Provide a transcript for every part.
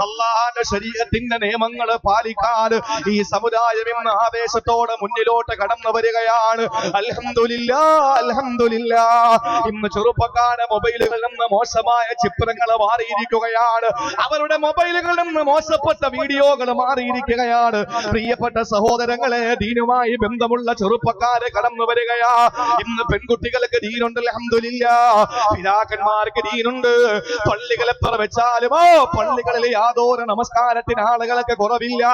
അല്ലാഹുവിന്റെ ശരീഅത്തിന്റെ നിയമങ്ങൾ പാലിക്കാൻ ഈ സമുദായം ഇന്ന് ആവേശത്തോടെ മുന്നിലോട്ട് കടന്നു വരികയാണ്. അൽഹംദുലില്ലാഹ്, അൽഹംദുലില്ലാഹ്. ഇന്ന് ചെറുപ്പക്കാരെ മൊബൈലുകളിൽ നിന്ന് മോശമായ ചിത്രങ്ങൾ മാറിയിരിക്കുകയാണ്. അവരുടെ മൊബൈലുകളിൽ നിന്ന് മോശപ്പെട്ട വീഡിയോകൾ മാറിയിരിക്കുകയാണ്. പ്രിയപ്പെട്ട സഹോദരങ്ങളെ, ദീനുമായി ബന്ധമുള്ള ചെറുപ്പക്കാരെ കടന്നു വരികയാ. ഇന്ന് പെൺകുട്ടികൾക്ക് ദീനുണ്ട്, അൽഹംദുലില്ലാഹ്. പിതാക്കന്മാർക്ക് ദീനുണ്ട്. പള്ളികൾ എത്ര വെച്ചാലും പള്ളികളിൽ യാതൊരു നമസ്കാരത്തിന് ആളുകൾക്ക് കുറവില്ല.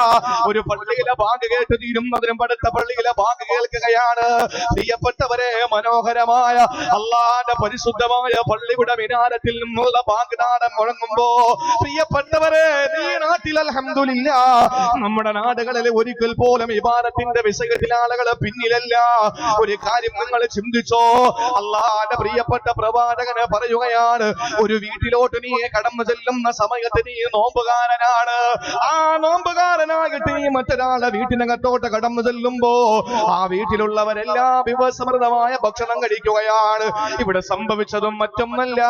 ഒരു പള്ളിയിലെ ബാങ്ക് കേട്ട് തീരുന്നതിനും അടുത്ത പള്ളിയിലെ ബാങ്ക് കേൾക്കുകയാണ്. പ്രിയപ്പെട്ടവരെ, മനോഹരമായ അല്ലാഹുവിന്റെ പരിശുദ്ധമായ പള്ളിയുടെ മിനാരത്തിൽ നിന്നുള്ള ബാങ്ക് നാദം മുഴങ്ങുമ്പോ, പ്രിയപ്പെട്ടവരെ, ഈ നാട്ടിൽ അൽഹംദുലില്ലാഹ് നമ്മുടെ നാടുകളിൽ ഒരിക്കൽ പോലും ഇബാദത്തിന്റെ വിഷയത്തിൽ ആളുകൾ പിന്നിലല്ല. ഒരു കാര്യം നിങ്ങൾ ചിന്തിച്ചോ, അല്ലാഹുവിന്റെ പ്രിയപ്പെട്ട പ്രവാചകന് പറയുകയാണ്, ഒരു വീട്ടിലോട്ട് നീ കടന്നു ചെല്ലുന്ന സമയത്ത് നീ നോമ്പുകാരനാണ്. ആ നോമ്പുകാരനായിട്ട് നീ മറ്റൊരാളെ വീട്ടിനകത്തോട്ട് കടന്നു ചെല്ലുമ്പോ ആ വീട്ടിലുള്ളവരെല്ലാം വിഭവസമൃദ്ധമായ ഭക്ഷണം കഴിക്കുകയാണ്. ഇവിടെ സംഭവിച്ചതും മറ്റൊന്നല്ല,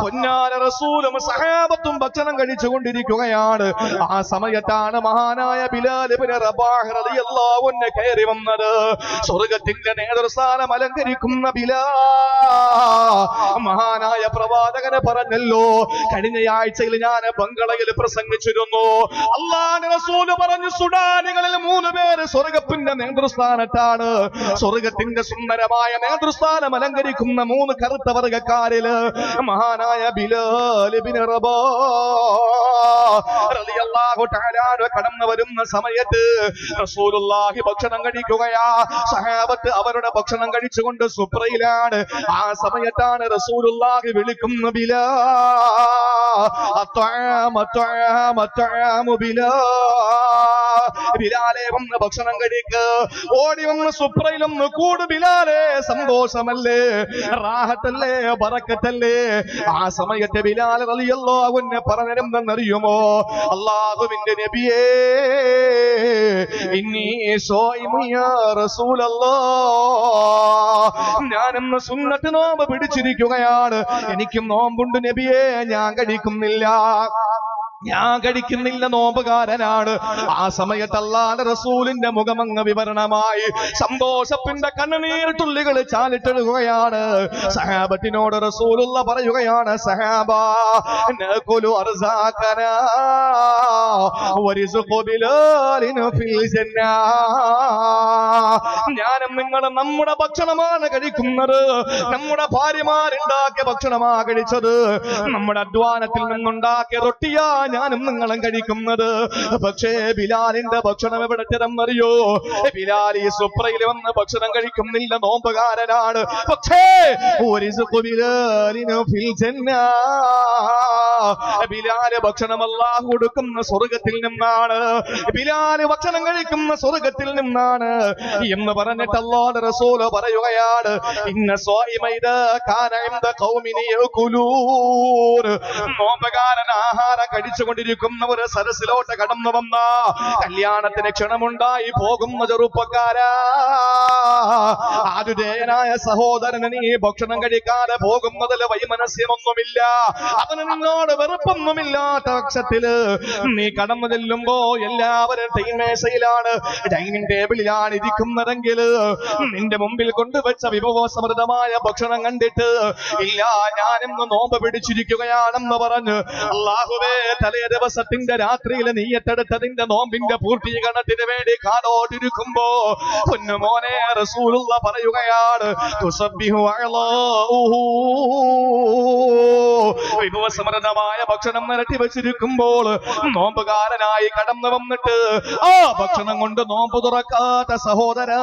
പൊന്നാര റസൂലും സഹാബത്തും ഭക്ഷണം കഴിച്ചുകൊണ്ടിരിക്കുകയാണ്. ആ സമയത്താണ് മഹാനായ ബിലാൽ ഇബ്നു റബാഹ് റളിയല്ലാഹു അൻഹു കയറി വന്നത്. സ്വർഗ്ഗത്തിന്റെ നേതൃസ്ഥാനം അലങ്കരിക്കുന്ന ബിലാൽ മഹാനായ പ്രവാചകനെ പറഞ്ഞല്ലോ, കഴിഞ്ഞ ആഴ്ചയിൽ ഞാൻ ബംഗളയിൽ പ്രസംഗിച്ചിരുന്നു. അല്ലാഹുവിന്റെ റസൂൽ പറഞ്ഞു, സുഡാനികളിൽ 3 പേര് സ്വർഗ്ഗത്തിന്റെ നേതൃസ്ഥാനത്താണ്. സ്വർഗ്ഗത്തിന്റെ സുന്ദരമായ നേതൃസ്ഥാനം അലങ്കരിക്കുന്ന 3 കറുത്ത വർഗ്ഗക്കാരിൽ മഹാനായ ബിലാൽ ഇബ്നു റബാഹ് റളിയല്ലാഹു തആല കടന്നു വരുന്ന സമയത്ത് റസൂലുള്ളാഹി ഭക്ഷണം കഴിക്കുകയാ. സഹാബത്ത് അവരുടെ ഭക്ഷണം കഴിച്ചുകൊണ്ട് സുപ്രയിലാണ്. ആ സമയത്താണ് റസൂലുള്ളാഹി വിളിക്കുന്ന ബിലാലെ വന്ന് ഭക്ഷണം കഴിക്ക്. ഓടി വന്ന് സുപ്രയിലൊന്ന് കൂട് ബിലാലെ. സന്തോഷമല്ലേ, റാഹത്തല്ലേ, ബറക്കത്തല്ലേ. ആ സമയത്ത് ബിലാൽ റളിയല്ലാഹു അൻഹു പറഞ്ഞതെന്തെന്നറിയുമോ? അല്ലാഹുവിന്റെ നബിയേ, ഇന്നി സ്വൈമു യാ റസൂലല്ലാഹ്, ഞാനിന്ന് സുന്നത്ത് നോമ്പ് പിടിച്ചിരിക്കുകയാണ്. എനിക്കും നോമ്പുണ്ട് നബിയേ, ഞാൻ കഴിക്കുന്നില്ല, നോമ്പുകാരനാണ്. ആ സമയത്ത് അല്ലാഹുവിന്റെ റസൂലിന്റെ മുഖമങ്ങ് വിവരണമായി സന്തോഷത്തിന്റെ കണ്ണുനീർ തുള്ളികൾ ചാലിട്ടെഴുകയാണ്. സഹാബത്തിനോട് റസൂലുള്ള പറയുകയാണ്, സഹാബാ നഖുലു അർസാഖനാ വരിസ്ഖു ബിലാലിൻ ഫിൽ ജന്ന. ഞാനും നിങ്ങളും നമ്മുടെ ഭക്ഷണമാണ് കഴിക്കുന്നത്. നമ്മുടെ ഭാര്യമാരുണ്ടാക്കിയ ഭക്ഷണമാ കഴിച്ചത്. നമ്മുടെ അധ്വാനത്തിൽ നിന്നുണ്ടാക്കിയ റൊട്ടിയാ ഞാനും നിങ്ങളും കഴിക്കുന്നത്. പക്ഷേ ബിലാലിന്റെ ഭക്ഷണം എവിടെ ചെന്നറിയോ? ബിലാൽ ഈ സുപ്രയിൽ വന്ന് ഭക്ഷണം കഴിക്കുന്നില്ല, നോമ്പുകാരനാണ്. പക്ഷേ ബിലാല് ഭക്ഷണം അല്ലാഹു കൊടുക്കുന്ന സ്വർഗ്ഗത്തിൽ നിന്നാണ്. ബിലാല് ഭക്ഷണം കഴിക്കുന്ന സ്വർഗ്ഗത്തിൽ നിന്നാണ് എന്ന് പറഞ്ഞിട്ട് അല്ലാഹുവിന്റെ റസൂൽ പറയുകയാണ്, ഇന്ന സ്വായിമൈദ കാന ഇൻദ ഖൗമിൻ യഅകുലൂൻ. നോമ്പുകാരൻ ആഹാരം കഴിച്ചുകൊണ്ടിരിക്കുന്ന ഒരു സരസിലോട്ട് കടന്നു വന്ന, കല്യാണത്തിന് ക്ഷണമുണ്ടായി പോകുന്ന ചെറുപ്പക്കാരാ, ആതിഥേയനായ സഹോദരന് നീ ഭക്ഷണം കഴിക്കാതെ പോകുന്നതിൽ വൈമനസ്യമൊന്നുമില്ല, അവന് നിന്നോട് വെറുപ്പൊന്നുമില്ലാത്ത പക്ഷത്തില് നീ കടന്നു ചെല്ലുമ്പോ എല്ലാവരും ടൈമേശയിലാണ്, ഡൈനിങ് ടേബിളിലാണ് ഇരിക്കുന്നതെങ്കിൽ നിന്റെ മുമ്പിൽ കൊണ്ടുവച്ച വിഭവസമൃദ്ധമായ ഭക്ഷണം കണ്ടിട്ട് ഇല്ല ഞാനിന്ന് നോമ്പ് പിടിച്ചിരിക്കുകയാണെന്ന് പറഞ്ഞ് അല്ലാഹുവേ തലേ ദിവസത്തിന്റെ രാത്രിയിൽ നീയത്തെടുത്തതിന്റെ നോമ്പിന്റെ പൂർത്തീകരണത്തിന് വേണ്ടി കാതോട്ടിരിക്കുമ്പോ പൊന്നുമോനെ റസൂലുള്ള പറയുകയാണ്, തുസബ്ബിഹു അഅ്ലാഉഹു. വിഭവസമൃദ്ധമായ ഭക്ഷണം നിരത്തി വെച്ചിരിക്കുമ്പോൾ നോമ്പുകാരനായി കടന്നു വന്നിട്ട് ആ ഭക്ഷണം കൊണ്ട് നോമ്പ് തുറക്കാത്ത സഹോദരാ,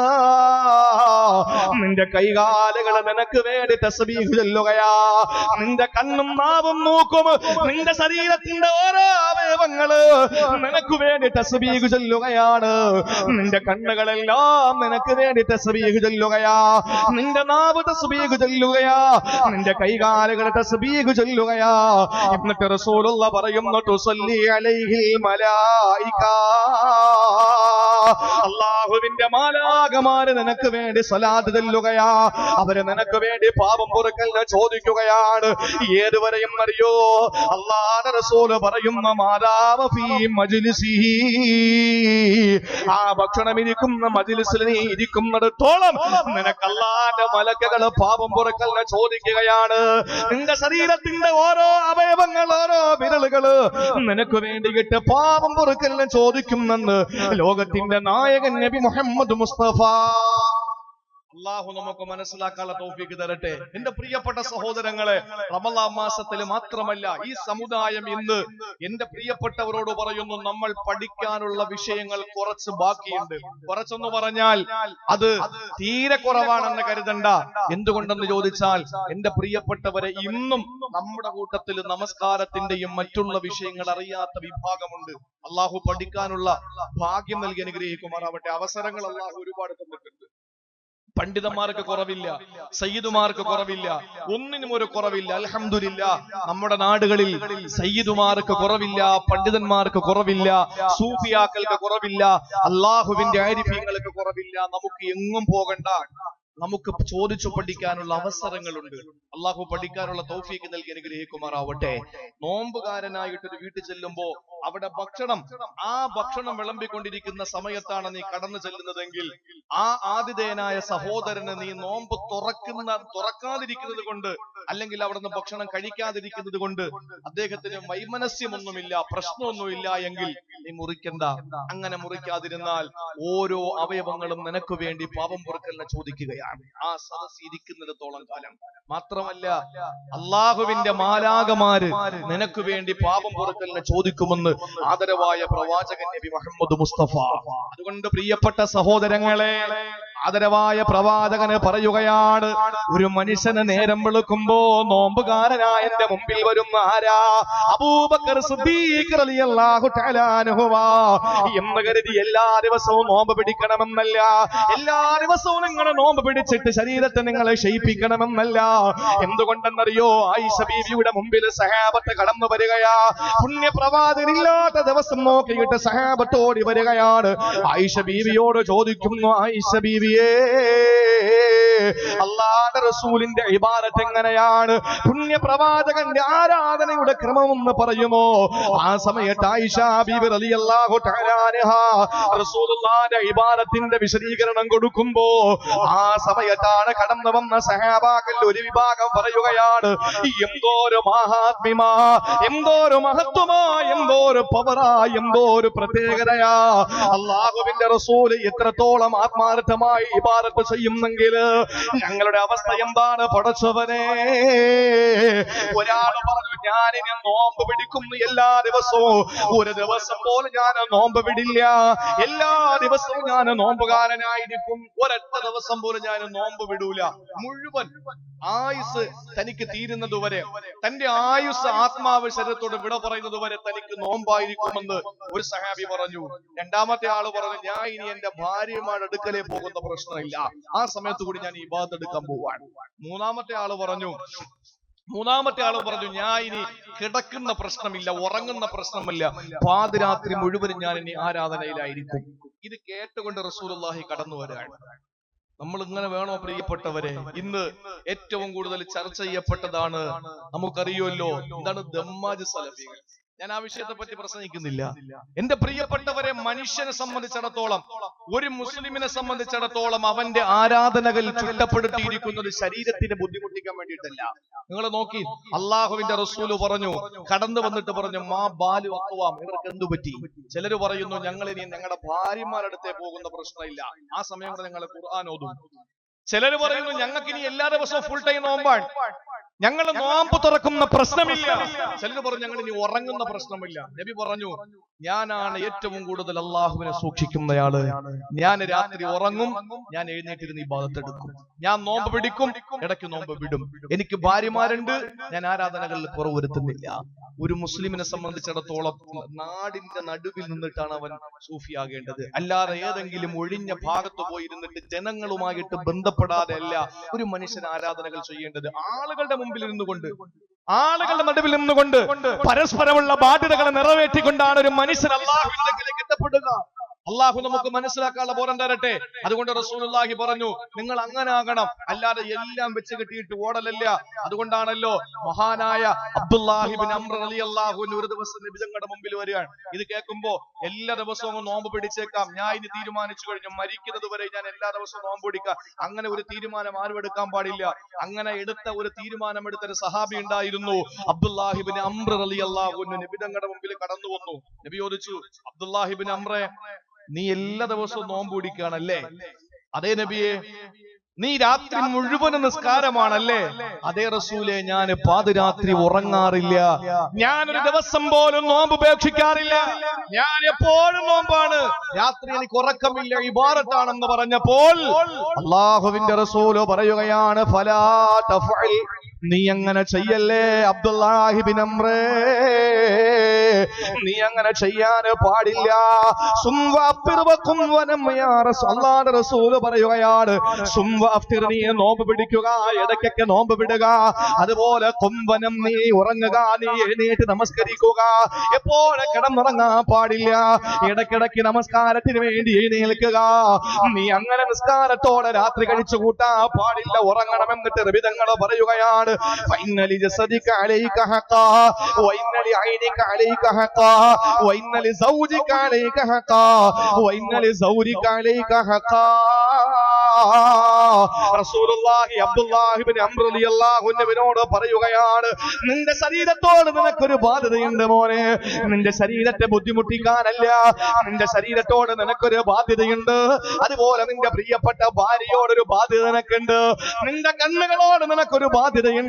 നിന്റെ കൈകാലുകൾ നിനക്ക് വേണ്ടി തസ്ബീഹ് ചൊല്ലുകയാ. നിന്റെ കണ്ണും നാവും മൂക്കും നിന്റെ ശരീരത്തിന്റെ ഓരോ അവയവങ്ങള് നിനക്ക് വേണ്ടി തസ്ബീഹ് ചൊല്ലുകയാണ്. നിന്റെ കണ്ണുകളെല്ലാം നിനക്ക് വേണ്ടി തസ്ബീഹ് ചൊല്ലുകയാ. നിന്റെ നാവ് തസ്ബീഹ് ചൊല്ലുകയാ. നിന്റെ കൈകാലുകൾ തസ്ബീഹ് ചൊല്ലുകയാ. എന്നിട്ട് റസൂലുള്ള പറയുന്നു, തുസല്ലി അലൈഹിൽ മലായിക. അള്ളാഹുവിന്റെ മാലാകമാര് നിനക്ക് വേണ്ടി സ്വലാത്ത് ചെല്ലുകയാ. അവര് നിനക്ക് വേണ്ടി പാപം പൊറുക്കലിനെ ചോദിക്കുകയാണ്. ഏതുവരെയും അറിയോ? അല്ലാഹുവിന്റെ റസൂല് പറയുന്ന മാദാമ ഫീ മജ്ലിസിഹി, ആ ഭക്ഷണം ഇരിക്കുന്ന മജ്ലിസിൽ നീ ഇരിക്കുന്നിടത്തോളം നിനക്ക് അല്ലാഹുവിന്റെ മലക്കുകൾ പാപം പൊറുക്കലിനെ ചോദിക്കുകയാണ്. നിന്റെ ശരീരത്തിന്റെ ഓരോ അവയവങ്ങൾ, ഓരോ വിരലുകള് നിനക്ക് വേണ്ടിയിട്ട് പാപം പൊറുക്കലിനെ ചോദിക്കുമെന്ന് ലോകത്തിന്റെ നായകൻ നബി മുഹമ്മദ് മുസ്തഫ. അള്ളാഹു നമുക്ക് മനസ്സിലാക്കാനുള്ള തൗഫീഖ് തരട്ടെ. എന്റെ പ്രിയപ്പെട്ട സഹോദരങ്ങളെ, റമളാൻ മാസത്തിൽ മാത്രമല്ല, ഈ സമുദായം ഇന്ന് എന്റെ പ്രിയപ്പെട്ടവരോട് പറയുന്നു, നമ്മൾ പഠിക്കാനുള്ള വിഷയങ്ങൾ കുറച്ച് ബാക്കിയുണ്ട്. കുറച്ചെന്ന് പറഞ്ഞാൽ അത് തീരെ കുറവാണെന്ന് കരുതണ്ട. എന്തുകൊണ്ടെന്ന് ചോദിച്ചാൽ, എന്റെ പ്രിയപ്പെട്ടവരെ, ഇന്നും നമ്മുടെ കൂട്ടത്തിൽ നമസ്കാരത്തിന്റെയും മറ്റുള്ള വിഷയങ്ങൾ അറിയാത്ത വിഭാഗമുണ്ട്. അള്ളാഹു പഠിക്കാനുള്ള ഭാഗ്യം നൽകി അനുഗ്രഹിക്കുമാറാവട്ടെ. അവസരങ്ങൾ അള്ളാഹു ഒരുപാട് തന്നിട്ടുണ്ട്. പണ്ഡിതന്മാർക്ക് കുറവില്ല, സയ്യിദുമാർക്ക് കുറവില്ല, ഒന്നിനും ഒരു കുറവില്ല. അൽഹംദുലില്ലാ, നമ്മുടെ നാടുകളിൽ സയ്യിദുമാർക്ക് കുറവില്ല, പണ്ഡിതന്മാർക്ക് കുറവില്ല, സൂഫിയാക്കൾക്ക് കുറവില്ല, അള്ളാഹുവിന്റെ ആരിഫീങ്ങൾക്ക് കുറവില്ല. നമുക്ക് എങ്ങും പോകണ്ട, നമുക്ക് ചോദിച്ചു പഠിക്കാനുള്ള അവസരങ്ങളുണ്ട്. അള്ളാഹു പഠിക്കാനുള്ള തൗഫീഖ് നൽകി അനുഗ്രഹിക്കുമാറാവട്ടെ. നോമ്പുകാരനായിട്ടൊരു വീട്ടിൽ ചെല്ലുമ്പോ അവിടെ ആ ഭക്ഷണം വിളമ്പിക്കൊണ്ടിരിക്കുന്ന സമയത്താണ് നീ കടന്നു ചെല്ലുന്നതെങ്കിൽ, ആ ആതിഥേയനായ സഹോദരന് നീ നോമ്പ് തുറക്കാതിരിക്കുന്നത് കൊണ്ട്, അല്ലെങ്കിൽ അവിടുന്ന് ഭക്ഷണം കഴിക്കാതിരിക്കുന്നത് കൊണ്ട് അദ്ദേഹത്തിന് വൈമനസ്യമൊന്നുമില്ല, പ്രശ്നമൊന്നുമില്ല എങ്കിൽ നീ മുറിക്കണ്ട. അങ്ങനെ മുറിക്കാതിരുന്നാൽ ഓരോ അവയവങ്ങളും നിനക്ക് വേണ്ടി പാപം പൊറുക്കലിനെ ചോദിക്കുകയാണ് ആ സദസ് ഇരിക്കുന്നിടത്തോളം കാലം. മാത്രമല്ല, അള്ളാഹുവിന്റെ മാലാകമാര് നിനക്ക് വേണ്ടി പാപം പൊറുക്കലിനെ ചോദിക്കുമെന്ന് ആദരവായ പ്രവാചകൻ നബി മുഹമ്മദ് മുസ്തഫ. അതുകൊണ്ട് പ്രിയപ്പെട്ട സഹോദരങ്ങളെ, ആദരവായ പ്രവാചകന് പറയുകയാണ്, ഒരു മനുഷ്യന് നേരം വെളുക്കുമ്പോ നോമ്പുകാരനായ എന്റെ മുമ്പിൽ വരുന്ന ആരാ? അബൂബക്കർ സിദ്ദീഖ് റളിയല്ലാഹു തആല അൻഹു എന്ന് കരുതി എല്ലാ ദിവസവും നോമ്പ് പിടിക്കണമെന്നല്ല, എല്ലാ ദിവസവും നിങ്ങൾ നോമ്പ് പിടിച്ചിട്ട് ശരീരത്തെ നിങ്ങളെ ക്ഷയിപ്പിക്കണമെന്നല്ല. എന്തുകൊണ്ടെന്നറിയോ? ആയിഷ ബീവിയുടെ മുമ്പിൽ സഹാബത്ത് കടന്നു വരികയാ. പുണ്യപ്രവാചകനില്ലാത്ത ദിവസം നോക്കിയിട്ട് സഹാബത്ത് ഓടി വരികയാണ്. ആയിഷ ബീവിയോട് ചോദിക്കുന്നു, ആയിഷ ബീവിയേ, അല്ലാഹുവിന്റെ റസൂലിന്റെ ഇബാദത്ത് എങ്ങനെയാണ്? പുണ്യപ്രവാചകന്റെ ആരാധനയുടെ ക്രമമെന്ന് പറയുമോ? ആ സമയത്ത് ആയിഷ ബീവി റളിയല്ലാഹു തആല അൻഹാ റസൂലുള്ളാഹിന്റെ ഇബാദത്തിന്റെ വിശദീകരണം കൊടുക്കുമ്പോ, ആ സമയത്താണ് കടന്നു വന്ന സഹാബാക്കൾ ഒരു വിഭാഗം പറയുകയാണ്, എന്തോരു മഹാത്മ്യമാ, എന്തോരു മഹത്വമാ, എന്തോരു പവറാ, എന്തോരു പ്രത്യേകതയാ. അല്ലാഹുവിന്റെ റസൂല് എത്രത്തോളം ആത്മാർത്ഥമായി ഇബാദത്ത് ചെയ്യുന്നെങ്കിൽ ഞങ്ങളുടെ അവസ്ഥ എന്താണ് പടച്ചവനെ? ഒരാൾ പറഞ്ഞു, ഞാനിനി നോമ്പ് പിടിക്കുന്നു എല്ലാ ദിവസവും. ഒരു ദിവസം പോലും ഞാൻ നോമ്പ് വിടില്ല, എല്ലാ ദിവസവും ഞാൻ നോമ്പുകാരനായിരിക്കും. ഒരൊറ്റ ദിവസം പോലും ഞാൻ നോമ്പ് വിടൂല. മുഴുവൻ ആയുസ് തനിക്ക് തീരുന്നത് വരെ, തന്റെ ആയുസ് ആത്മാവ് ശരീരത്തോട് വിട പറയുന്നത് വരെ തനിക്ക് നോമ്പായിരിക്കുമെന്ന് ഒരു സഹാബി പറഞ്ഞു. രണ്ടാമത്തെ ആള് പറഞ്ഞു, ഞാൻ ഇനി എന്റെ ഭാര്യമാരുടെ അടുക്കലേ പോകുന്ന പ്രശ്നമില്ല, ആ സമയത്ത് കൂടി ഞാൻ ഇബാദത്ത് എടുക്കാൻ പോവാണ്. മൂന്നാമത്തെ ആള് പറഞ്ഞു, ഞാൻ ഇനി കിടക്കുന്ന പ്രശ്നമില്ല, ഉറങ്ങുന്ന പ്രശ്നമില്ല, പാതിരാത്രി മുഴുവനും ഞാൻ ഇനി ആരാധനയിലായിരിക്കും. ഇത് കേട്ടുകൊണ്ട് റസൂലുള്ളാഹി കടന്നു വരികയാണ്. നമ്മൾ ഇങ്ങനെ വേണോ പ്രിയപ്പെട്ടവരെ? ഇന്ന് ഏറ്റവും കൂടുതൽ ചർച്ച ചെയ്യപ്പെട്ടതാണ്, നമുക്കറിയുമല്ലോ, എന്താണ് ദമ്മാജ് സലഫികൾ. ഞാൻ ആ വിഷയത്തെ പറ്റി പ്രസംഗിക്കുന്നില്ല. എന്റെ പ്രിയപ്പെട്ടവരെ, മനുഷ്യനെ സംബന്ധിച്ചിടത്തോളം, ഒരു മുസ്ലിമിനെ സംബന്ധിച്ചിടത്തോളം അവന്റെ ആരാധനകൾ ചുറ്റപ്പെടുത്തിയിരിക്കുന്നത് ശരീരത്തിന് ബുദ്ധിമുട്ടിക്കാൻ വേണ്ടിയിട്ടല്ല. നിങ്ങൾ നോക്കി, അള്ളാഹുവിന്റെ റസൂല് പറഞ്ഞു, കടന്നു വന്നിട്ട് പറഞ്ഞു, മാ ബാലു അഖ്വാം, ഇവർക്ക് എന്തു പറ്റി? ചിലര് പറയുന്നു, ഞങ്ങൾ ഇനി ഞങ്ങളുടെ ഭാര്യമാരടുത്തേ പോകുന്ന പ്രശ്നമില്ല, ആ സമയം കൊണ്ട് ഞങ്ങൾ ഖുർആൻ ഓതും. ചിലര് പറയുന്നു, ഞങ്ങൾക്ക് ഇനി എല്ലാ ദിവസവും ഫുൾ ടൈം നോമ്പാണ്, ഞങ്ങൾ നോമ്പ് തുറക്കുന്ന പ്രശ്നമില്ല. ചിലർ പറഞ്ഞു, ഞങ്ങൾ ഇനി ഉറങ്ങുന്ന പ്രശ്നമില്ല. നബി പറഞ്ഞു, ഞാനാണ് ഏറ്റവും കൂടുതൽ അള്ളാഹുവിനെ സൂക്ഷിക്കുന്നയാള്. ഞാൻ രാത്രി ഉറങ്ങും, ഞാൻ എഴുന്നേറ്റിരുന്ന് ഇബാദത്ത് എടുക്കും, ഞാൻ നോമ്പ് പിടിക്കും, ഇടയ്ക്ക് നോമ്പ് വിടും. എനിക്ക് ഭാര്യമാരുണ്ട്, ഞാൻ ആരാധനകളിൽ കുറവ് വരുത്തുന്നില്ല. ഒരു മുസ്ലിമിനെ സംബന്ധിച്ചിടത്തോളം നാടിന്റെ നടുവിൽ നിന്നിട്ടാണ് അവൻ സൂഫിയാകേണ്ടത്, അല്ലാതെ ഏതെങ്കിലും ഒഴിഞ്ഞ ഭാഗത്ത് പോയിരുന്നിട്ട് ജനങ്ങളുമായിട്ട് ബന്ധപ്പെടാതെ അല്ല ഒരു മനുഷ്യൻ ആരാധനകൾ ചെയ്യേണ്ടത്. ആളുകളുടെ മുമ്പിൽ ഇരുന്നുകൊണ്ട്, ആളുകളുടെ നടുവിൽ നിന്നുകൊണ്ട് പരസ്പരമുള്ള ബാധ്യതകളെ നിറവേറ്റിക്കൊണ്ടാണ് ഒരു മനുഷ്യൻ അല്ലാഹുവിലേക്ക് എത്തപ്പെടുക. അള്ളാഹു നമുക്ക് മനസ്സിലാക്കാനുള്ള ബോധം തരട്ടെ. അതുകൊണ്ട് റസൂലുള്ളാഹി പറഞ്ഞു, നിങ്ങൾ അങ്ങനെ ആകണം, അല്ലാതെ എല്ലാം വെച്ച് കെട്ടിയിട്ട് ഓടലല്ല. അതുകൊണ്ടാണല്ലോ മഹാനായ അബ്ദുല്ലാഹി ഇബ്നു അംർ റളിയല്ലാഹു അൻഹു ഒരു ദിവസം നബി തങ്ങളുടെ മുമ്പിൽ വരികയാണ്. ഇത് കേൾക്കുമ്പോ എല്ലാ ദിവസവും നോമ്പ് പിടിച്ചേക്കാം, ഞാൻ ഇനി തീരുമാനിച്ചു കഴിഞ്ഞു, മരിക്കുന്നത് വരെ ഞാൻ എല്ലാ ദിവസവും നോമ്പ് പിടിക്കാം, അങ്ങനെ ഒരു തീരുമാനം ആരും എടുക്കാൻ പാടില്ല. അങ്ങനെ എടുത്ത ഒരു തീരുമാനമെടുത്തൊരു സഹാബി ഉണ്ടായിരുന്നു, അബ്ദുല്ലാഹി ഇബ്നു അംർ റളിയല്ലാഹു അൻഹു. നബി തങ്ങളുടെ മുമ്പിൽ കടന്നു വന്നു. നബി ചോദിച്ചു, അബ്ദുല്ലാഹി ഇബ്നു അംറേ, നീ എല്ലാ ദിവസവും നോമ്പ് പിടിക്കുകയാണല്ലേ? അതേ നബിയെ. നീ രാത്രി മുഴുവൻ നിസ്കാരമാണല്ലേ? അതേ റസൂലേ, ഞാൻ പാതിരാത്രി ഉറങ്ങാറില്ല, ഞാനൊരു ദിവസം പോലും നോമ്പ് ഉപേക്ഷിക്കാറില്ല, ഞാൻ എപ്പോഴും നോമ്പാണ്, രാത്രി എനിക്ക് ഉറക്കമില്ല, ഇബാദത്താണെന്ന് പറഞ്ഞപ്പോൾ അല്ലാഹുവിന്റെ റസൂല് പറയുകയാണ്, ഫലാ തഫ്അൽ, നീ അങ്ങനെ ചെയ്യല്ലേ അബ്ദുല്ലാഹി ഇബ്നു അംറേ, നീ അങ്ങനെ ചെയ്യാൻ പാടില്ല. അല്ലാഹുവിന്റെ റസൂല് പറയുകയാണ്, നീ നോമ്പ് പിടിക്കുക, ഇടയ്ക്കൊക്കെ നോമ്പ് വിടുക, അതുപോലെ കുംവനം നീ ഉറങ്ങുക, നീ എഴുന്നേറ്റ് നമസ്കരിക്കുക, എപ്പോഴും കിടന്നുറങ്ങാൻ പാടില്ല, ഇടയ്ക്കിടയ്ക്ക് നമസ്കാരത്തിന് വേണ്ടി എഴുന്നേൽക്കുക, നീ അങ്ങനെ നിസ്കാരത്തോടെ രാത്രി കഴിച്ചു കൂട്ടാൻ പാടില്ല, ഉറങ്ങണമെന്നിട്ട് നബിതങ്ങൾ പറയുകയാണ്, فإن لجسدك عليك حقا وإن لعينك عليك حقا وإن لزوجك عليك حقا وإن لزوجك عليك حقا. റസൂലുള്ളാഹി അബ്ദുല്ലാഹി ഇബ്നു അംർ റളിയല്ലാഹു അൻഹുവിനോട് പറയുകയാണ്, നിന്റെ ശരീരത്തോട് നിനക്കൊരു ബാധ്യതയുണ്ട് മോനെ, നിന്റെ ശരീരത്തെ ബുദ്ധിമുട്ടിക്കാനല്ല, നിന്റെ ശരീരത്തോട് നിനക്കൊരു ബാധ്യതയുണ്ട്, അതുപോലെ നിന്റെ പ്രിയപ്പെട്ട ഭാര്യയോടൊരു ബാധ്യത നിനക്കുണ്ട്, നിന്റെ കണ്ണുകളോട് നിനക്കൊരു ബാധ്യതയുണ്ട്,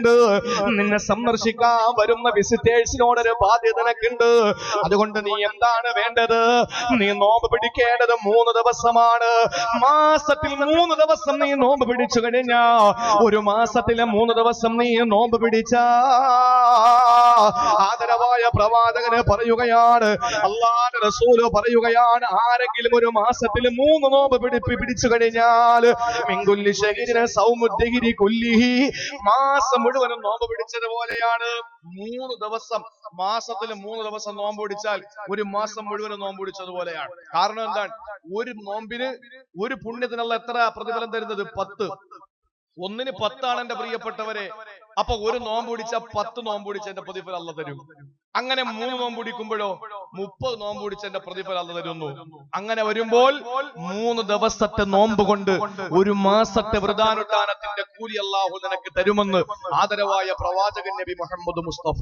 നിന്നെ സന്ദർശിക്കാൻ വരുന്ന വിസിറ്റേഴ്സിനോടൊരു ബാധ്യത നിനക്കുണ്ട്. അതുകൊണ്ട് നീ എന്താണ് വേണ്ടത്? നീ നോമ്പ് പിടിക്കേണ്ടത് 3 ദിവസമാണ്. മാസത്തിൽ 3 ദിവസം നീ നോമ്പ് പിടിച്ചു കഴിഞ്ഞാ, ഒരു മാസത്തിലെ 3 ദിവസം നീ നോമ്പ് പിടിച്ച, ആദരവായ പ്രവാചകന് പറയുകയാണ്, അല്ലാഹുവിന്റെ റസൂല് പറയുകയാണ്, ആരെങ്കിലും ഒരു മാസത്തിൽ 3 നോമ്പ് പിടിച്ചു കഴിഞ്ഞാൽ മിൻകുല്ലി ശഹരിന സൗമുദ്ദിഹിരി കുല്ലിഹി, മാസം മുഴുവനും നോമ്പ് പിടിച്ചതുപോലെയാണ്. 3 ദിവസം, മാസത്തിൽ 3 ദിവസം നോമ്പ് പിടിച്ചാൽ ഒരു മാസം മുഴുവനും നോമ്പ് പിടിച്ചതുപോലെയാണ്. കാരണം എന്താണ്? ഒരു നോമ്പിന് ഒരു പുണ്യത്തിനുള്ള എത്ര പ്രതിഫലം തരുന്നത്? 10. ഒന്നിന് 10 ആണ് എന്റെ പ്രിയപ്പെട്ടവരെ. അപ്പൊ ഒരു നോമ്പ് പിടിച്ച 10 നോമ്പ് പിടിച്ചതിന്റെ പ്രതിഫലം അല്ലാഹു തരും. അങ്ങനെ 3 നോമ്പ് പിടിക്കുമ്പോഴോ 30 നോമ്പ് പിടിച്ചതിന്റെ പ്രതിഫലം അല്ലാഹു തരുന്നു. അങ്ങനെ വരുമ്പോൾ 3 ദിവസത്തെ നോമ്പ് കൊണ്ട് ഒരു മാസത്തെ വ്രതാനുഷ്ഠാനത്തിന്റെ കൂലി അല്ലാഹു നിനക്ക് തരുമെന്ന് ആദരവായ പ്രവാചകൻ നബി മുഹമ്മദ് മുസ്തഫ.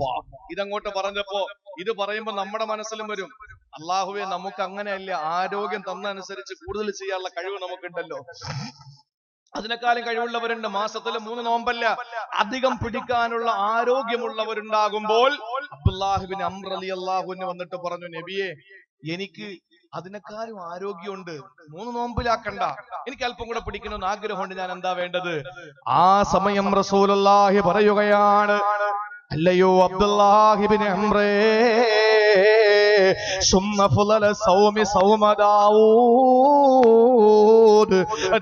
ഇതങ്ങോട്ട് പറഞ്ഞപ്പോ, ഇത് പറയുമ്പോ നമ്മുടെ മനസ്സിലും വരും, അല്ലാഹുവേ, നമുക്ക് അങ്ങനെയല്ല, ആരോഗ്യം തന്നനുസരിച്ച് കൂടുതൽ ചെയ്യാനുള്ള കഴിവ് നമുക്കുണ്ടല്ലോ, അതിനേക്കാളും കഴിവുള്ളവരുണ്ട്. മാസത്തില് 3 നോമ്പല്ല, അധികം പിടിക്കാനുള്ള ആരോഗ്യമുള്ളവരുണ്ടാകുമ്പോൾ അബ്ദുല്ലാഹി ഇബ്നു അംർ റളിയല്ലാഹു അൻഹു വന്നിട്ട് പറഞ്ഞു, നബിയെ, എനിക്ക് അതിനേക്കാളും ആരോഗ്യമുണ്ട്, 3 നോമ്പിലാക്കണ്ട, എനിക്ക് അല്പം കൂടെ പിടിക്കണമെന്ന് ആഗ്രഹമുണ്ട്, ഞാൻ എന്താ വേണ്ടത്? ആ സമയം റസൂലുള്ളാഹി പറയുകയാണ്, അല്ലയോ അബ്ദുല്ലാഹി ഇബ്നു അംറേ,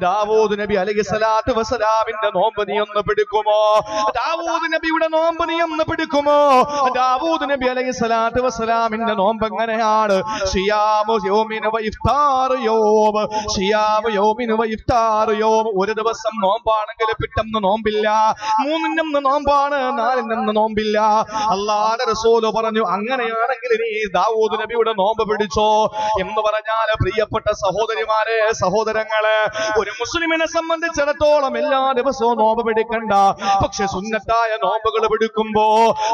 ദാവൂദ് നബി അലൈഹിസ്സലാത്തു വസ്സലാമിന്റെ നോമ്പ് നീ ഒന്ന് പിടിക്കുമോ? ദാവൂദ് നബിയുടെ നോമ്പ് നീ ഒന്ന് പിടിക്കുമോ? ദാവൂദ് നബി അലൈഹിസ്സലാത്തു വസ്സലാമിന്റെ നോമ്പ് എങ്ങനെയാണ്? സിയാമു യൗമിൻ വ ഇഫ്താർ യൗം, സിയാമു യൗമിൻ വ ഇഫ്താർ യൗം. ഒരു ദിവസം നോമ്പാണെങ്കിൽ പിറ്റന്ന് നോമ്പില്ല, 3 നോമ്പാണ്, 4 നോമ്പില്ല. അല്ലാഹുവിന്റെ റസൂൽ പറഞ്ഞു, അങ്ങനെയാണെങ്കിൽ നീ ദാവൂദ് നബിയുടെ നോമ്പ് പിടിച്ചോ എന്ന് പറഞ്ഞാൽ, പ്രിയപ്പെട്ട സഹോദരിമാരെ, സഹോദരങ്ങളെ, ഒരു മുസ്ലിമിനെ സംബന്ധിച്ചിടത്തോളം എല്ലാ ദിവസവും നോമ്പ് പിടിക്കണ്ട. പക്ഷെ സുന്നത്തായ നോമ്പുകൾ പിടിക്കുമ്പോ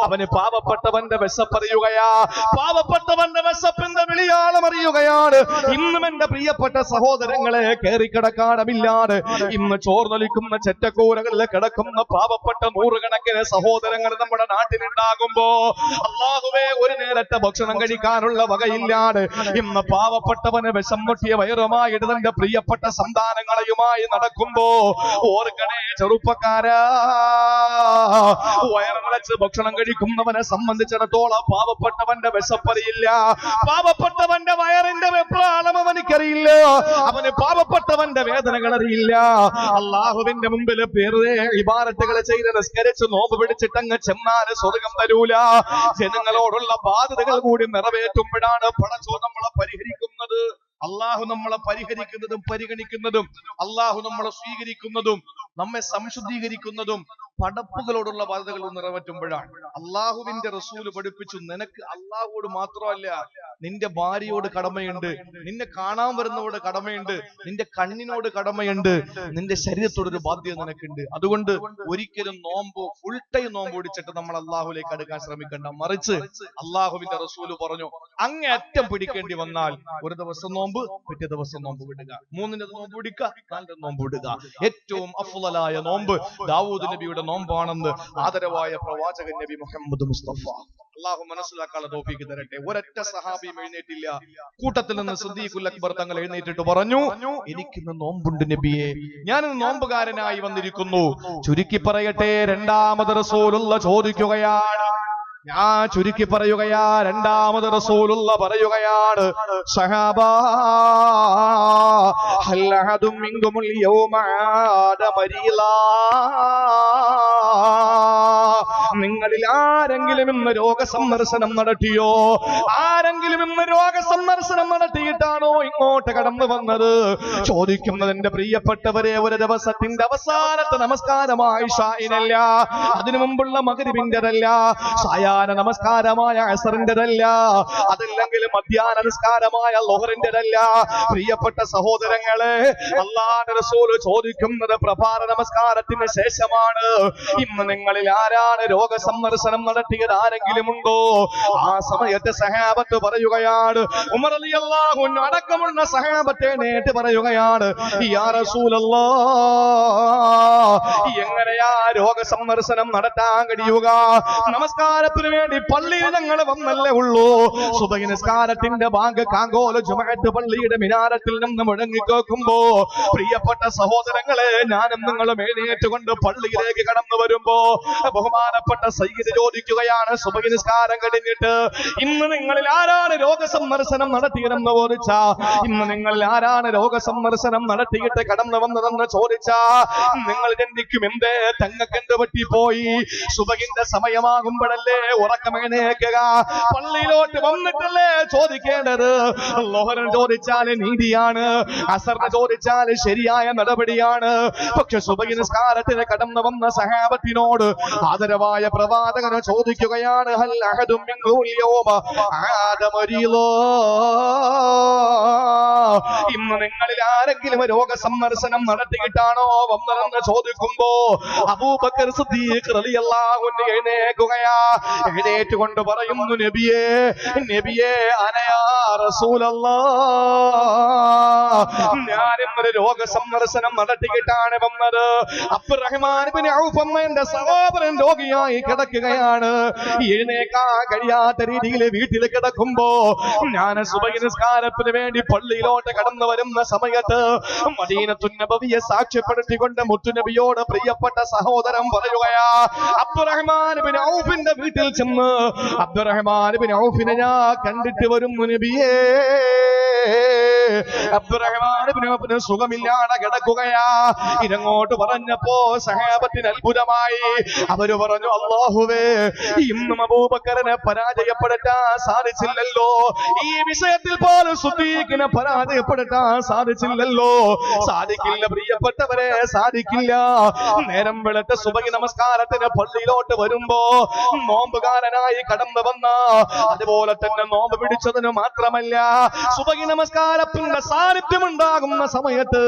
അവന് പാവപ്പെട്ടവന്റെ വിശപ്പറിയുകയാ, പാവപ്പെട്ടവന്റെ വിശപ്പിന്റെ വിളിയാളം അറിയുകയാണ്. ഇന്നും എന്റെ പ്രിയപ്പെട്ട സഹോദരങ്ങളെ, കേറിക്കിടക്കാടമില്ലാതെ ഇന്ന് ചോർന്നൊലിക്കുന്ന ചെറ്റക്കൂരകളിൽ കിടക്കുന്ന പാവപ്പെട്ട 100 കണക്കിന് സഹോദരങ്ങൾ നമ്മുടെ നാട്ടിലുണ്ടാകുമ്പോ, അല്ലാഹുവേ, ഒരു നേരത്തെ ഭക്ഷണം കഴിക്കാനുള്ള വകയില്ലാതെ ഇന്ന് പാവപ്പെട്ടവന് വിഷം മുട്ടിയ വയറുമായിട്ട് തന്റെ പ്രിയപ്പെട്ട സന്താനങ്ങളെയുമായി നടക്കുമ്പോ, ഓർക്കണേ ചെറുപ്പക്കാരാ, വയറിളച്ച് ഭക്ഷണം കഴിക്കുന്നവനെ സംബന്ധിച്ചിടത്തോളം പാവപ്പെട്ടവന്റെ വിശപ്പറിയില്ല, പാവപ്പെട്ടവന്റെ വയറിന്റെ വെപ്രാളം അവനിക്കറിയില്ല, അവന് പാവപ്പെട്ടവന്റെ വേദനകൾ അറിയില്ല. അല്ലാഹുവിന്റെ മുമ്പിൽ വെറുതെ ഇബാദത്തുകൾ ചെയ്ത് നിസ്കരിച്ച് നോമ്പ് പിടിച്ചിട്ടങ്ങ് ചെന്നാൽ സ്വർഗം തരൂല. ജനങ്ങളോടുള്ള ബാധ്യതകൾ കൂടി നിറവേറ്റുമ്പോഴാണ് പടച്ചോൻ നമ്മളെ പരിഹരിക്കുന്നത്. അള്ളാഹു നമ്മളെ പരിഹരിക്കുന്നതും പരിഗണിക്കുന്നതും അള്ളാഹു നമ്മളെ സ്വീകരിക്കുന്നതും നമ്മെ സംശുദ്ധീകരിക്കുന്നതും പടപ്പുകളോടുള്ള ബാധ്യതകൾ നിറവേറ്റുമ്പോഴാണ്. അള്ളാഹുവിന്റെ റസൂല് പഠിപ്പിച്ചു, നിനക്ക് അള്ളാഹുവോട് മാത്രമല്ല നിന്റെ ഭാര്യയോട് കടമയുണ്ട്, നിന്നെ കാണാൻ വരുന്നവരോട് കടമയുണ്ട്, നിന്റെ കണ്ണിനോട് കടമയുണ്ട്, നിന്റെ ശരീരത്തോടൊരു ബാധ്യത നിനക്കുണ്ട്. അതുകൊണ്ട് ഒരിക്കലും ഫുൾ ടൈം നോമ്പ് പിടിച്ചിട്ട് നമ്മൾ അള്ളാഹുലേക്ക് അടുക്കാൻ ശ്രമിക്കണ്ട. മറിച്ച് അള്ളാഹുവിന്റെ റസൂല് പറഞ്ഞു, അങ്ങേയറ്റം പിടിക്കേണ്ടി വന്നാൽ ഒരു ദിവസം നോമ്പ്, പിറ്റേ ദിവസം നോമ്പ് വിടുക, 3 നോമ്പ് പിടിക്കുക, 4 നോമ്പ് വിടുക. ഏറ്റവും അഫ്ളലായ നോമ്പ് ദാവൂദ് നബിയുടെ നോമ്പാണെന്ന് ആദരവായ പ്രവാചകൻ നബി മുഹമ്മദ് മുസ്തഫ. അള്ളാഹു മനസ്സിലാക്കാനുള്ള തൗഫീഖ് തരട്ടെ. ഒരൊറ്റ സഹാബിയും എഴുന്നേറ്റില്ല. കൂട്ടത്തിൽ നിന്ന് സിദ്ദീഖുൽ അക്ബർ തങ്ങൾ എഴുന്നേറ്റിട്ട് പറഞ്ഞു, എനിക്കിന്ന് നോമ്പുണ്ട് നബിയെ, ഞാനിന്ന് നോമ്പുകാരനായി വന്നിരിക്കുന്നു. ചുരുക്കി പറയട്ടെ, രണ്ടാമത് റസൂലുള്ള ചോദിക്കുകയാണ്, ഞാൻ ചുരുക്കി പറയുകയാ, രണ്ടാമത് റസൂലുള്ള പറയുകയാണ്, സഹാബാ ഹൽ അഹദും മിൻകുമുൽ യൗമ ആദ മരീലാ, നിങ്ങളിൽ ആരെങ്കിലും ഇന്ന് രോഗസന്ദർശനം നടത്തിയോ? ആരെങ്കിലും ഇന്ന് രോഗസന്ദർശനം നടത്തിയിട്ടാണോ ഇങ്ങോട്ട് കടന്നു വന്നത്? ചോദിക്കുന്നതിന്റെ പ്രിയപ്പെട്ടവരെ, ഒരു ദിവസത്തിന്റെ അവസാനത്തെ നമസ്കാരമായി ഇശാഇനല്ല, അതിനു മുമ്പുള്ള മഗ്രിബിന്റെതല്ല, സായാഹ്ന നമസ്കാരമായ അസറിന്റെതല്ല, അതല്ലെങ്കിൽ മധ്യാഹ്ന നമസ്കാരമായ ളുഹറിന്റെതല്ല. പ്രിയപ്പെട്ട സഹോദരങ്ങളെ, അല്ലാഹുവിന്റെ റസൂൽ ചോദിക്കുന്നത് പ്രഭാത നമസ്കാരത്തിന് ശേഷമാണ്. ഇന്ന് നിങ്ങളിൽ ആരാണ് രോഗസന്ദർശനം നടത്തിയത്? ആരെങ്കിലും ഉണ്ടോ? ആ സമയത്ത് സഹാബത്ത് പറയുകയാണ്, ഉമർ റളിയല്ലാഹു അൻഹു അടക്കമുള്ള സഹാബത്തെ നേരിട്ട് പറയുകയാണ്, യാ റസൂലല്ലാഹ്, എങ്ങനെയാ രോഗസന്ദർശനം നടത്താൻ കഴിയുക? നമസ്കാരത്തിന് വേണ്ടി പള്ളിയിൽ ഞങ്ങൾ വന്നല്ലേ ഉള്ളൂ. സുബഹി നിസ്കാരത്തിന്റെ ബാങ്ക് കാങ്കോല ജുമഅത്ത് പള്ളിയുടെ മിനാരത്തിൽ നിന്ന് മുഴങ്ങി കേൾക്കുമ്പോ, പ്രിയപ്പെട്ട സഹോദരങ്ങളെ, ഞാനും നിങ്ങളും എഴുന്നേറ്റുകൊണ്ട് പള്ളിയിലേക്ക് കടന്നു വരുമ്പോ ബഹുമാനപ്പെട്ട സയ്യിദ് ചോദിക്കുകയാണ്, സുബഹി നിസ്കാരം കഴിഞ്ഞിട്ട് ഇന്ന് നിങ്ങളിൽ ആരാണ് രോഗസന്ദർശനം നടത്തിയതെന്ന് ചോദിച്ചാ, ഇന്ന് നിങ്ങളിൽ ആരാണ് രോഗസന്ദർശനം നടത്തിയിട്ട് കടന്നു വന്നതെന്ന് ചോദിച്ചാ, നിങ്ങൾ ചിന്തിക്കും, എന്തേ തങ്ങൾക്ക് എന്ത് പറ്റിപ്പോയി? സുബഹിന്റെ സമയമാകുമ്പോഴല്ലേ ഉറക്കമെഴുന്നേൽക്കുക, പള്ളിയിലോട്ട് വന്നിട്ടല്ലേ ചോദിക്കേണ്ടത്. ളുഹറിന് ചോദിച്ചാൽ നീതിയാണ്, അസറിന് ചോദിച്ചാൽ ശരിയായ നടപടിയാണ്. പക്ഷെ സുബഹി നിസ്കാരത്തിന് കടന്നു വന്ന സഹാബത്തിനോട് ആദരവായ പ്രവാചകന് ചോദിക്കുകയാണ്, ഹൽ അഹദും മിൻകുൽ യൗമ ആദ മരീളാ, ഇന്ന് നിങ്ങളിൽ ആരെങ്കിലും രോഗസന്ദർശനം നടത്തിയിട്ടാണോ വന്നതെന്ന് ചോദിക്കുമ്പോ അബൂബക്കർ സിദ്ദീഖ് റളിയല്ലാഹു അൻഹു എഴുന്നേൽക്കുകയാ. എഴുന്നേറ്റുകൊണ്ട് പറയുന്നു, നബിയേ, നബിയേ, അനയാ റസൂലല്ലാഹ്, ഞാൻ ഇന്നൊരു രോഗസന്ദർശനം നടത്തിയിട്ടാണ് വന്നത്. അബ്ദുറഹ്മാൻ ഇബ്നു ഔഫ് എന്റെ സഹോദരൻ രോഗിയായി കിടക്കുകയാണ്. എഴുന്നേക്കാൻ കഴിയാത്ത രീതിയിൽ വീട്ടിൽ കിടക്കുമ്പോ ഞാൻ സുബഹി നിസ്കാരത്തിന് വേണ്ടി പള്ളിയിലോട്ട് കടന്നു വരുന്ന സമയത്ത് മദീനത്തുൻ നബവിയെ സാക്ഷ്യപ്പെടുത്തിക്കൊണ്ട് മുത്തുനബിയോട് പ്രിയപ്പെട്ട സഹോദരൻ പറയുകയാ, അബ്ദുറഹ്മാൻ ഇബ്നു ഔഫിന്റെ വീട്ടിൽ ചെന്ന് അബ്ദുറഹ്മാൻ ഇബ്നു ഔഫിനെ ഞാൻ കണ്ടിട്ട് വരുന്നു നബിയേ. അബ്ദുറഹ്മാൻ ഇബ്നു ഔഫിന് സുഖമില്ലാതെ കിടക്കുകയാ. ഇതങ്ങോട്ട് പറഞ്ഞപ്പോ സഹാബത്തിന് അത്ഭുതമായി. അവര് പറഞ്ഞു, അല്ലാഹുവേ, ഇന്നും അബൂബക്കറിനെ പരാജയപ്പെടുത്താൻ സാധിച്ചില്ലല്ലോ, ഈ വിഷയത്തിൽ പോലും സിദ്ദീഖിനെ പരാജയപ്പെടുത്താൻ സാധിച്ചില്ലല്ലോ. സാധിക്കില്ല പ്രിയപ്പെട്ടവരെ, സാധിക്കില്ല. നേരം വെളുത്ത സുബഹി നമസ്കാരത്തിന് പള്ളിയിലോട്ട് വരുമ്പോ നോമ്പുകാരനായി കടന്നു വന്ന, അതുപോലെ തന്നെ നോമ്പ് പിടിച്ചതിന് മാത്രമല്ല സുബഹി നമസ്കാരത്തിന്റെ സാന്നിധ്യം ഉണ്ടാകുന്ന സമയത്ത്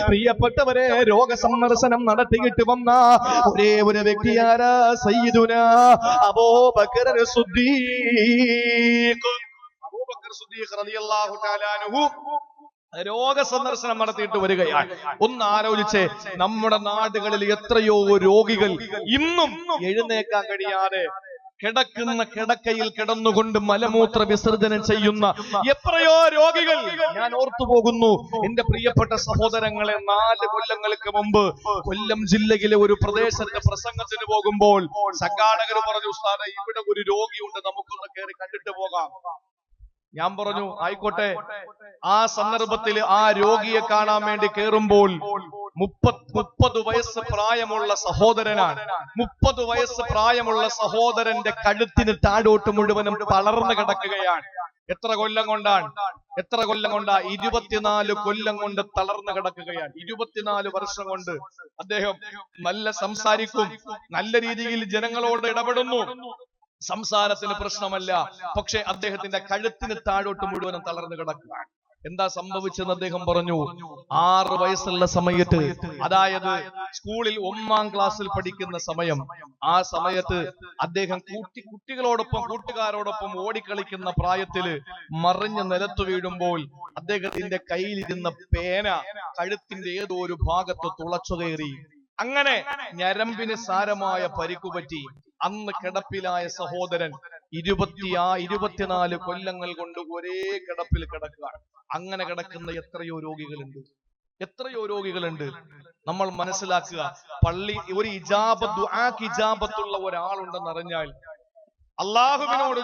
പ്രിയപ്പെട്ടവരെ രോഗസന്ദർശനം നടത്തിയിട്ട് വന്ന ഒരേ ഒരു വ്യക്തിയാരാ? സയ്യിദുനാ അബൂബക്കർ സിദ്ദീഖ്. അബൂബക്കർ സിദ്ദീഖ് റളിയല്ലാഹു തആല അൻഹു രോഗസന്ദർശനം നടത്തിയിട്ട് വരികയാണ്. ഒന്ന് ആലോചിച്ചേ, നമ്മുടെ നാടുകളിൽ എത്രയോ രോഗികൾ ഇന്നും എഴുന്നേക്കാൻ കഴിയാതെ കിടക്കുന്ന കിടക്കയിൽ കിടന്നുകൊണ്ട് മലമൂത്ര വിസർജനം ചെയ്യുന്ന എത്രയോ രോഗികൾ. ഞാൻ ഓർത്തുപോകുന്നു, എന്റെ പ്രിയപ്പെട്ട സഹോദരങ്ങളെ, 4 കൊല്ലങ്ങൾക്ക് മുമ്പ് കൊല്ലം ജില്ലയിലെ ഒരു പ്രദേശത്ത് പ്രസംഗത്തിന് പോകുമ്പോൾ സംഘാടകർ പറഞ്ഞു, ഉസ്താദേ, ഇവിടെ ഒരു രോഗിയുണ്ട്, നമുക്കൊന്ന് കയറി കണ്ടിട്ട് പോകാം. ഞാൻ പറഞ്ഞു, ആയിക്കോട്ടെ. ആ സന്ദർഭത്തിൽ ആ രോഗിയെ കാണാൻ വേണ്ടി കയറുമ്പോൾ 30 വയസ്സ് പ്രായമുള്ള സഹോദരനാണ്. 30 വയസ്സ് പ്രായമുള്ള സഹോദരന്റെ കഴുത്തിന് താഴോട്ട് മുഴുവനും തളർന്നു കിടക്കുകയാണ്. എത്ര കൊല്ലം കൊണ്ടാണ്? എത്ര കൊല്ലം കൊണ്ടാ? 24 കൊല്ലം കൊണ്ട് തളർന്നു കിടക്കുകയാണ്. 24 വർഷം കൊണ്ട് അദ്ദേഹം നല്ല സംസാരിക്കും, നല്ല രീതിയിൽ ജനങ്ങളോട് ഇടപെടുന്നു, സംസാരത്തിന് പ്രശ്നമല്ല. പക്ഷെ അദ്ദേഹത്തിന്റെ കഴുത്തിന് താഴോട്ട് മുഴുവനും തളർന്നു കിടക്കുകയാണ്. എന്താ സംഭവിച്ചെന്ന് അദ്ദേഹം പറഞ്ഞു. 6 വയസ്സുള്ള സമയത്ത്, അതായത് സ്കൂളിൽ 1ാം ക്ലാസ്സിൽ പഠിക്കുന്ന സമയം, ആ സമയത്ത് അദ്ദേഹം കുട്ടികളോടൊപ്പം കൂട്ടുകാരോടൊപ്പം ഓടിക്കളിക്കുന്ന പ്രായത്തില് മറിഞ്ഞ് നിലത്തു വീഴുമ്പോൾ അദ്ദേഹത്തിന്റെ കയ്യിലിരുന്ന പേന കഴുത്തിന്റെ ഏതോ ഒരു ഭാഗത്ത് തുളച്ചു കയറി. അങ്ങനെ ഞരമ്പിന് സാരമായ പരിക്കുപറ്റി. അന്ന് കിടപ്പിലായ സഹോദരൻ 24 കൊല്ലങ്ങൾ കൊണ്ട് ഒരേ കിടപ്പിൽ കിടക്കുകയാണ്. അങ്ങനെ കിടക്കുന്ന എത്രയോ രോഗികളുണ്ട്. നമ്മൾ മനസ്സിലാക്കുക, പള്ളി ഒരു ഇജാബത്തുള്ള ഒരാളുണ്ടെന്നറിഞ്ഞാൽ, അള്ളാഹുവിനോട്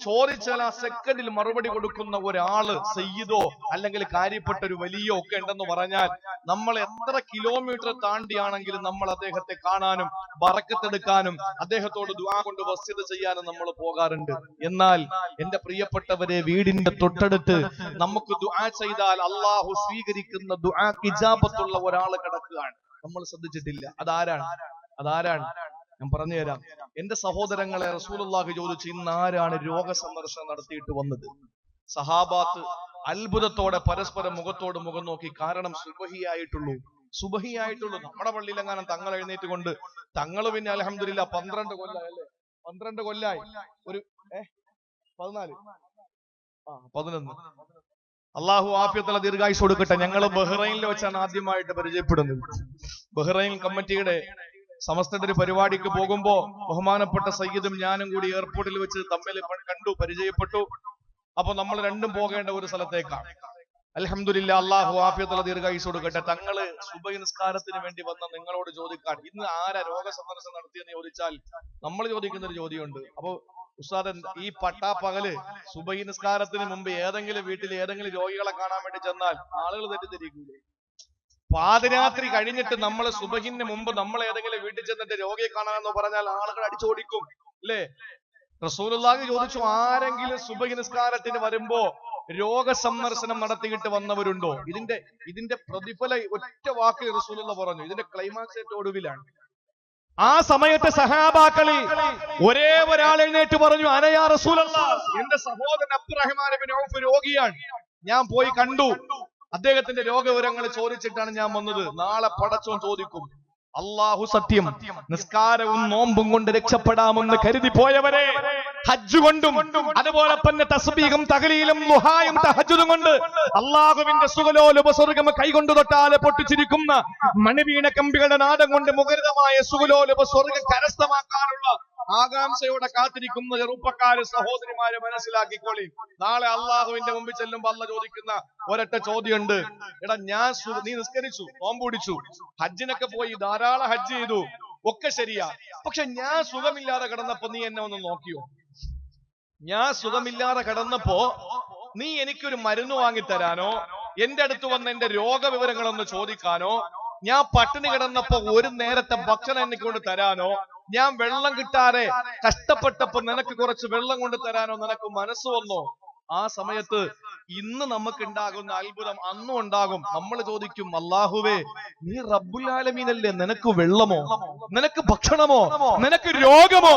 ചോദിച്ചാൽ ആ സെക്കൻഡിൽ മറുപടി കൊടുക്കുന്ന ഒരാള്, സയ്യിദോ അല്ലെങ്കിൽ കാര്യപ്പെട്ട ഒരു വലിയോ ഒക്കെ ഉണ്ടെന്ന് പറഞ്ഞാൽ, നമ്മൾ എത്ര കിലോമീറ്റർ താണ്ടിയാണെങ്കിലും നമ്മൾ അദ്ദേഹത്തെ കാണാനും ബറക്കത്തെടുക്കാനും അദ്ദേഹത്തോട് ദുആ കൊണ്ട് വസിയത്ത് ചെയ്യാനും നമ്മൾ പോകാറുണ്ട്. എന്നാൽ എന്റെ പ്രിയപ്പെട്ടവരെ, വീടിന്റെ തൊട്ടടുത്ത് നമുക്ക് ദുആ ചെയ്താൽ അള്ളാഹു സ്വീകരിക്കുന്ന ദുആക്ക് ഇജാബത്തുള്ള ഒരാള് കിടക്കുകയാണ്. നമ്മൾ ശ്രദ്ധിച്ചിട്ടില്ല. അതാരാണ്? ഞാൻ പറഞ്ഞുതരാം. എന്റെ സഹോദരങ്ങളെ, റസൂലുള്ളാഹി ചോദിച്ചു, ഇന്ന് ആരാണ് രോഗസന്ദർശനം നടത്തിയിട്ട് വന്നത്? സഹാബാത്ത് അത്ഭുതത്തോടെ പരസ്പരം മുഖത്തോട് മുഖം നോക്കി. കാരണം സുബഹിയായിട്ടുള്ളൂ. നമ്മുടെ പള്ളിയിലെങ്ങാനും തങ്ങൾ എഴുന്നേറ്റ് കൊണ്ട്, തങ്ങൾ പിന്നെ അൽഹംദുലില്ലാ 12 കൊല്ലായി. ഒരു 11 അള്ളാഹു ആഫിയത്തുള്ള ദീർഘായുസ്സ് കൊടുക്കട്ടെ. ഞങ്ങൾ ബഹ്റൈനിൽ വെച്ചാണ് ആദ്യമായിട്ട് പരിചയപ്പെടുന്നത്. ബഹ്റൈൻ കമ്മിറ്റിയുടെ സമസ്തയുടെ ഒരു പരിപാടിക്ക് പോകുമ്പോ ബഹുമാനപ്പെട്ട സയ്യിദും ഞാനും കൂടി എയർപോർട്ടിൽ വെച്ച് തമ്മിൽ കണ്ടു, പരിചയപ്പെട്ടു. അപ്പൊ നമ്മൾ രണ്ടും പോകേണ്ട ഒരു സ്ഥലത്തേക്കാണ്. അൽഹംദുലില്ലാ, അള്ളാഹു ആഫിയത്തുള്ള ദീർഘായുസ്സ് കൊടുക്കട്ടെ. തങ്ങള് സുബഹി നിസ്കാരത്തിന് വേണ്ടി വന്ന നിങ്ങളോട് ചോദിക്കാൻ, ഇന്ന് ആരാ രോഗസന്ദർശനം നടത്തിയെന്ന് ചോദിച്ചാൽ നമ്മൾ ചോദിക്കുന്ന ഒരു ചോദ്യമുണ്ട്. അപ്പൊ ഉസ്താദ്, ഈ പട്ടാപ്പകല് സുബഹി നിസ്കാരത്തിന് മുമ്പ് ഏതെങ്കിലും വീട്ടിൽ ഏതെങ്കിലും രോഗികളെ കാണാൻ വേണ്ടി ചെന്നാൽ ആളുകൾ തെറ്റിദ്ധരിക്കൂലേ? പാതിരാത്രി കഴിഞ്ഞിട്ട് നമ്മൾ സുബഹിന് മുമ്പ് നമ്മൾ ഏതെങ്കിലും വീട്ടിൽ ചെന്നിട്ട് രോഗിയെ കാണാമെന്ന് പറഞ്ഞാൽ ആളുകൾ അടിച്ചോടിക്കും, അല്ലേ? റസൂലുള്ളാഹി ചോദിച്ചു, ആരെങ്കിലും സുബഹി നിസ്കാരത്തിന് വരുമ്പോ രോഗസന്ദർശനം നടത്തിയിട്ട് വന്നവരുണ്ടോ? ഇതിന്റെ പ്രതിഫലം ഒറ്റ വാക്കിൽ റസൂലുള്ളാഹി പറഞ്ഞു. ഇതിന്റെ ക്ലൈമാക്സ് ഏറ്റവും ഒടുവിലാണ്. ആ സമയത്ത് സഹാബാക്കളിൽ ഒരേ ഒരാൾ എഴുന്നേറ്റ് പറഞ്ഞു, അനയാ റസൂലല്ലാഹ്, എന്റെ സഹോദരൻ അബ്ദുറഹ്മാൻ ഇബ്നു ഔഫ് രോഗിയാണ്, ഞാൻ പോയി കണ്ടു, അദ്ദേഹത്തിന്റെ രോഗവിവരങ്ങൾ ചോദിച്ചിട്ടാണ് ഞാൻ വന്നത്. നാളെ പടച്ചോൻ ചോദിക്കും. അള്ളാഹു സത്യം, നിസ്കാരവും നോമ്പും കൊണ്ട് രക്ഷപ്പെടാമെന്ന് കരുതി പോയവരെ ഹജ്ജ് കൊണ്ടും അതുപോലെ തന്നെ തസ്ബീഹും തഹ്ലീലും ദുഹായും തഹജ്ജുദും കൊണ്ട് അള്ളാഹുവിന്റെ സുഖലോലുപ സ്വർഗ്ഗം കൈകൊണ്ട് തൊട്ടാലെ പൊട്ടിച്ചിരിക്കുന്ന മണിവീണ കമ്പികളുടെ നാദം കൊണ്ട് മുഖരിതമായ സുഖലോലുപ സ്വർഗ്ഗം കരസ്ഥമാക്കാനുള്ള ആകാംക്ഷയോടെ കാത്തിരിക്കുന്ന ചെറുപ്പക്കാര്, സഹോദരിമാര്, മനസ്സിലാക്കിക്കോളി. നാളെ അള്ളാഹുവിന്റെ മുമ്പിൽ ചെല്ലുമ്പോ അള്ളാഹ് ചോദിക്കുന്ന ഒരൊറ്റ ചോദ്യമുണ്ട്. എടാ, നീ നിസ്കരിച്ചു, നോമ്പ് പിടിച്ചു, ഹജ്ജിനൊക്കെ പോയി, ധാരാളം ഹജ്ജ് ചെയ്തു, ഒക്കെ ശരിയാ, പക്ഷെ ഞാൻ സുഖമില്ലാതെ കിടന്നപ്പോ നീ എന്നെ ഒന്ന് നോക്കിയോ? ഞാൻ സുഖമില്ലാതെ കിടന്നപ്പോ നീ എനിക്കൊരു മരുന്ന് വാങ്ങിത്തരാനോ, എന്റെ അടുത്ത് വന്ന് എന്റെ രോഗവിവരങ്ങളൊന്ന് ചോദിക്കാനോ, ഞാൻ പട്ടിണി കിടന്നപ്പോ ഒരു നേരത്തെ ഭക്ഷണം എനിക്ക് കൊണ്ട് തരാനോ, ഞാൻ വെള്ളം കിട്ടാതെ കഷ്ടപ്പെട്ടപ്പോ നിനക്ക് കുറച്ച് വെള്ളം കൊണ്ട് തരാനോ നിനക്ക് മനസ്സ് വന്നോ? ആ സമയത്ത് ഇന്ന് നമുക്ക് ഉണ്ടാകുന്ന അത്ഭുതം അന്നും ഉണ്ടാകും. നമ്മൾ ചോദിക്കും, അല്ലാഹുവേ, നീ റബ്ബുൽ ആലമീനല്ലേ, നിനക്ക് വെള്ളമോ, നിനക്ക് ഭക്ഷണമോ, നിനക്ക് രോഗമോ,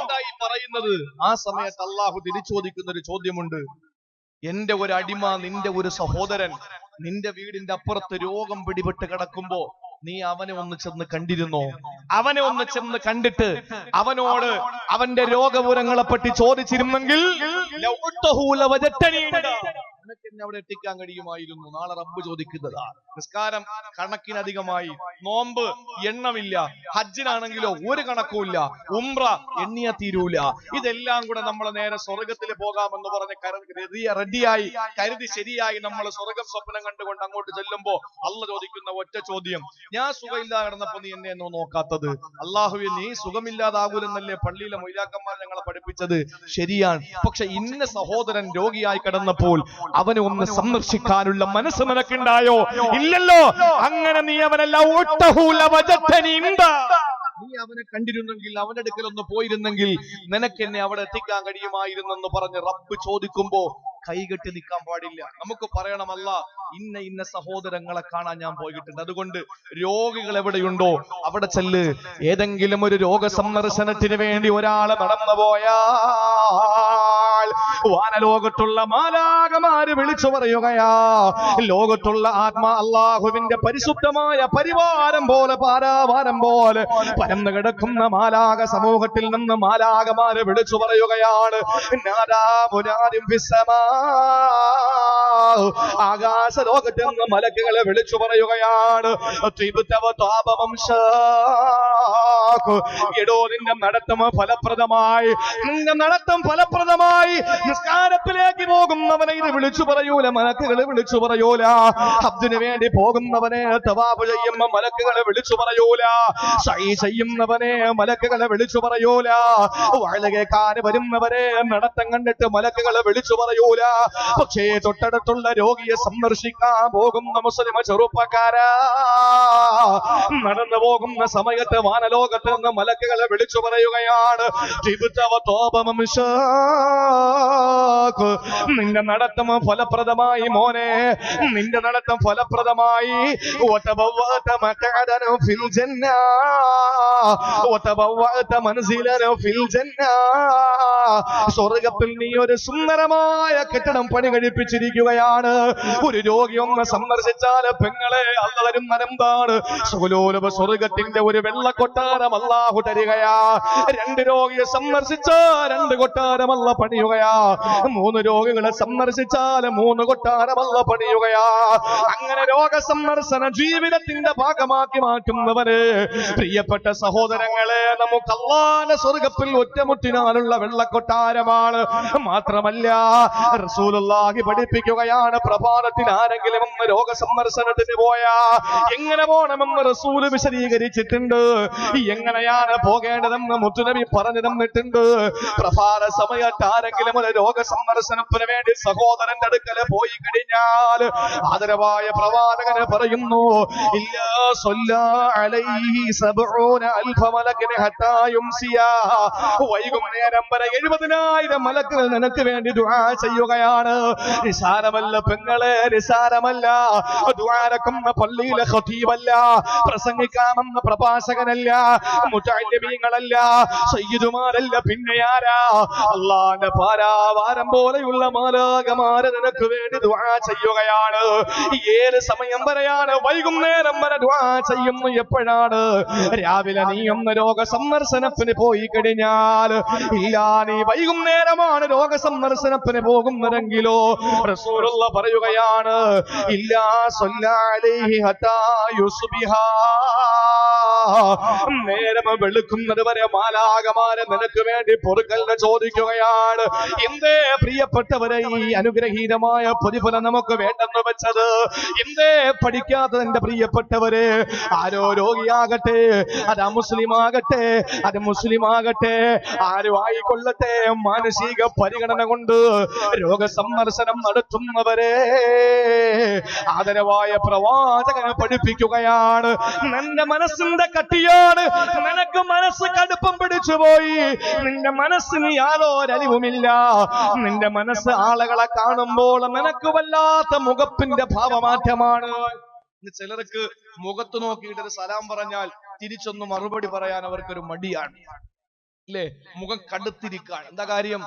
എന്തായി പറയുന്നത്? ആ സമയത്ത് അല്ലാഹു തിരിച്ചോദിക്കുന്ന ഒരു ചോദ്യമുണ്ട്. എന്റെ ഒരു അടിമ, നിന്റെ ഒരു സഹോദരൻ നിന്റെ വീടിന്റെ അപ്പുറത്ത് രോഗം പിടിപെട്ട് കിടക്കുമ്പോ നീ അവനെ ഒന്ന് ചെന്ന് കണ്ടിരുന്നോ? അവനെ ഒന്ന് ചെന്ന് കണ്ടിട്ട് അവനോട് അവന്റെ രോഗവിവരങ്ങളെ പറ്റി ചോദിച്ചിരുന്നെങ്കിൽ നിനക്ക് എന്നെ അവിടെ എത്തിക്കാൻ കഴിയുമായിരുന്നു. നാളെ റബ്ബ് ചോദിക്കുന്നതാ. നിസ്കാരം കണക്കിനധികമായി, നോമ്പ് എണ്ണമില്ല, ഹജ്ജിനാണെങ്കിലോ ഒരു കണക്കുമില്ല, ഉംറ എണ്ണിയ തീരൂല. ഇതെല്ലാം കൂടെ നമ്മൾ നേരെ സ്വർഗത്തിൽ പോകാമെന്ന് പറഞ്ഞ് റെഡിയായി കരുതി ശരിയായി നമ്മൾ സ്വർഗം സ്വപ്നം കണ്ടുകൊണ്ട് അങ്ങോട്ട് ചെല്ലുമ്പോ അള്ളാഹ് ചോദിക്കുന്ന ഒറ്റ ചോദ്യം, ഞാൻ സുഖമില്ലാതെ കിടന്നപ്പോ നീ എന്നെ എന്നോ നോക്കാത്തത്? അള്ളാഹുവേ, നീ സുഖമില്ലാതാകൂലെന്നല്ലേ പള്ളിയിലെ മൊയ്ലാക്കന്മാർ ഞങ്ങളെ പഠിപ്പിച്ചത്? ശരിയാണ്, പക്ഷെ ഇന്ന സഹോദരൻ രോഗിയായി കിടന്നപ്പോൾ അവനെ ഒന്ന് സന്ദർശിക്കാനുള്ള മനസ്സ് നിനക്കുണ്ടായോ? ഇല്ലല്ലോ. അങ്ങനെ നീ അവനെല്ലാം നീ അവനെ കണ്ടിരുന്നെങ്കിൽ, അവന്റെ അടുക്കൽ ഒന്ന് പോയിരുന്നെങ്കിൽ നിനക്ക് എന്നെ അവിടെ എത്തിക്കാൻ കഴിയുമായിരുന്നെന്ന് പറഞ്ഞ് റബ്ബ് ചോദിക്കുമ്പോ കൈകെട്ടി നിൽക്കാൻ പാടില്ല. നമുക്ക് പറയണമല്ല, ഇന്ന ഇന്ന സഹോദരങ്ങളെ കാണാൻ ഞാൻ പോയിട്ടുണ്ട്. അതുകൊണ്ട് രോഗികൾ എവിടെയുണ്ടോ അവിടെ ചെല്ല്. ഏതെങ്കിലും ഒരു രോഗസന്ദർശനത്തിന് വേണ്ടി ഒരാള് നടന്നു പോയാൽ വാനലോകത്തുള്ള മാലാകമാര് വിളിച്ചു പറയുകയാ, ലോകത്തുള്ള ആത്മാ അല്ലാഹുവിന്റെ പരിശുദ്ധമായ പരിവാരം പോലെ പാരാവാരം പോലെ പരന്നു കിടക്കുന്ന മാലാക സമൂഹത്തിൽ നിന്ന് മാലാകമാര് വിളിച്ചു പറയുകയാണ്, ആകാശ ലോകത്തിൽ നിന്ന് മലക്കുകളെ വിളിച്ചു പറയുകയാണ്, എടോ നിന്റെ നടത്തം ഫലപ്രദമായി, നിന്റെ നടത്തം ഫലപ്രദമായി. നിസ്കാരത്തിലേക്ക് പോകുന്നവനെ ഇത് വിളിച്ചു പറയൂല, മലക്കുകളെ വിളിച്ചു പറയൂല. അബ്ദിന് വേണ്ടി പോകുന്നവനെ തവാഫ് ചെയ്യുന്ന മലക്കുകളെ വിളിച്ചു പറയൂല. സഈ ചെയ്യുന്നവനെ മലക്കുകളെ വിളിച്ചു പറയൂല. വഅള കേൾക്കാൻ വരുന്നവരെ നടത്തം കണ്ടിട്ട് മലക്കുകളെ വിളിച്ചു പറയൂല. പക്ഷേ തൊട്ടടുത്തുള്ള രോഗിയെ സന്ദർശിക്കാൻ പോകുന്ന മുസ്ലിം ചെറുപ്പക്കാരാ, നടന്നു പോകുന്ന സമയത്ത് വാനലോകത്ത് നിന്ന് മലക്കുകളെ വിളിച്ചു പറയുകയാണ്, നിന്റെ നടത്തം ഫലപ്രദമായി മോനെ, നിന്റെ നടത്തം ഫലപ്രദമായി. സ്വർഗത്തിൽ നീ ഒരു സുന്ദരമായ കെട്ടിടം പണി കഴിപ്പിച്ചിരിക്കുകയാണ്. ഒരു രോഗി ഒന്ന് സന്ദർശിച്ചാൽ പെങ്ങളെ അല്ല തരുന്നതെന്താണ്? സുലോലഭ സ്വർഗത്തിന്റെ ഒരു വെള്ള കൊട്ടാരം അല്ലാഹു തരികയാ. 2 രോഗിയെ സന്ദർശിച്ചാൽ 2 കൊട്ടാരമല്ല പണിയുകയാ. 3 രോഗികളെ സന്ദർശിച്ചാൽ 3 കൊട്ടാരമല്ല പണിയുകയാ. അങ്ങനെ രോഗസന്ദർശന ജീവിതത്തിന്റെ ഭാഗമാക്കി മാറ്റുന്നവര് പ്രിയപ്പെട്ട സഹോദരങ്ങളെ, നമുക്ക് അല്ലാഹുവിന്റെ സ്വർഗത്തിൽ ഒറ്റമുട്ടിനാലുള്ള വെള്ളക്കൊട്ടാരമാണ്. മാത്രമല്ല റസൂലുള്ളാഹി പഠിപ്പിക്കുകയാണ്, പ്രഭാതത്തിൽ ആരെങ്കിലും ഒന്ന് രോഗസന്ദർശനത്തിന് പോയാ എങ്ങനെ പോകണമെന്ന് റസൂല് വിശദീകരിച്ചിട്ടുണ്ട്. എങ്ങനെയാണ് പോകേണ്ടതെന്ന് മുത്തുനബി പറഞ്ഞു തന്നിട്ടുണ്ട്. പ്രഭാത സമയത്ത് ആരെങ്കിലും ഒരു രോഗസന്ദർശനത്തിന് വേണ്ടി സഹോദരന്റെ അടുക്കല് പോയി കഴിഞ്ഞാൽ ആദരവായ പ്രവാചകന് പറയുന്നു, ഇല്ലാ സ്വല്ലാ അലൈഹി 70 അൽഫ മലക്കിന് ഹത്താ യുംസിയാ. വൈകുന്നേരം വരെ 70,000 മലക്കുകൾ നിനക്ക് വേണ്ടി ദുആ ചെയ്യുകയാണ്. നിസാരമല്ല പെങ്ങളെ, നിസാരമല്ല. ദുആരക്കുന്ന പള്ളിയിലെ ഖതീബല്ല, പ്രസംഗിക്കാമെന്ന പ്രഭാഷകനല്ല, മുതഅല്ലിമീങ്ങളല്ല, സയ്യിദുമാരല്ല, പിന്നെ ആരാ? അല്ലാഹുവിന്റെ പാരാവാരം പോലെയുള്ള മാലാഖമാരെ നിനക്ക് വേണ്ടി ദുആ ചെയ്യുകയാണ്. ഏത് സമയം വരെയാണ്? വൈകുന്നേരം വരെ ദുആ ചെയ്യുന്നു. എപ്പോഴാണ്? രാവിലെ നീ ഒന്ന് രോഗസന്ദർശനത്തിന് പോയി കഴിഞ്ഞാൽ ഇല്ല, നീ വൈകുന്നേരമാണ് രോഗസന്ദർശനത്തിന് പോകുന്നതെങ്കിലോ റസൂലുള്ള പറയുകയാണ്, ഇല്ലാ സ്വല്ലാ അലൈഹി ഹത്താ യുസ്ബിഹാ. നേരം വെളുക്കുന്നത് വരെ മാലാഖമാരെ നിനക്ക് വേണ്ടി പൊറുക്കലിനെ ചോദിക്കുകയാണ്. എന്തേ പ്രിയപ്പെട്ടവരെ ഈ അനുഗ്രഹീതമായ പ്രതിഫലം നമുക്ക് വേണ്ടെന്ന് വെച്ചത്? എന്തേ പഠിക്കാത്തത് എന്റെ പ്രിയപ്പെട്ടവരെ? ആരോ രോഗിയാകട്ടെ, അത് മുസ്ലിം ആകട്ടെ, അത് മുസ്ലിം ആകട്ടെ, ആരും ആയിക്കൊള്ളട്ടെ, മാനസിക പരിഗണന കൊണ്ട് രോഗസന്ദർശനം നടത്തുന്നവരെ ആദരവായ പ്രവാചകനെ പഠിപ്പിക്കുകയാണ്, നിന്റെ മനസ്സിന്റെ കട്ടിയാണ്, നിനക്ക് മനസ്സ് കടുപ്പം പിടിച്ചുപോയി, നിന്റെ മനസ്സിന് യാതൊരലിവുമില്ല, നിന്റെ മനസ്സ് ആളുകളെ കാണുമ്പോൾ നിനക്ക് വല്ലാത്ത മുഖപ്പിന്റെ ഭാവമാറ്റമാണ്. ചിലർക്ക് മുഖത്ത് നോക്കിയിട്ട് ഒരു സലാം പറഞ്ഞാൽ തിരിച്ചൊന്ന് മറുപടി പറയാൻ അവർക്കൊരു മടിയാണ്, അല്ലേ? മുഖം കടുത്തിരിക്കാണ്. എന്താ കാര്യം?